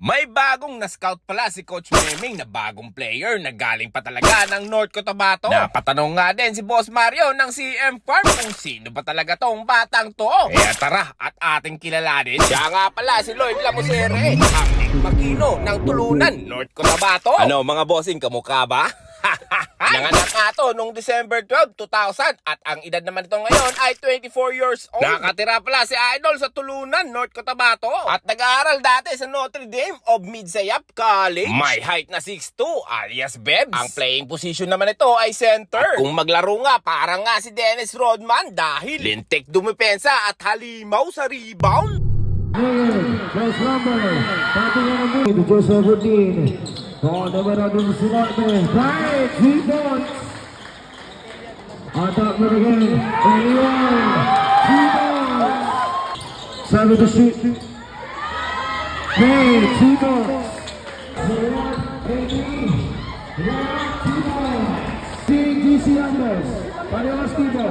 May bagong na-scout pala si Coach Meming na bagong player na galing pa talaga ng North Cotabato. Napatanong nga din si Boss Mario ng CM Farm kung sino ba talaga tong batang to. Kaya tara at ating kilalanin. Siya nga pala si Lloyd Lamusere, ang Makino ng Tulunan, North Cotabato. Ano mga bossing, kamukha ba? Nanganak nga to noong December 12, 2000 at ang edad naman ito ngayon ay 24 years old. Nakatira pala si Idol sa Tulunan, North Cotabato at nag-aaral dati sa Notre Dame of Midsayap College. May height na 6'2 alias Bebs. Ang playing position naman ito ay center. At kung maglaro nga, parang nga si Dennis Rodman dahil lintik dumipensa at halimaw sa rebound. First number, patungan ng Joseph Rodin. Numero 19, right, 3 points. Attack na again, anyone, 2 points. 7 to shoot. Hey, 2 points. 18, 2 points. GC Anders, Paniwas Tito.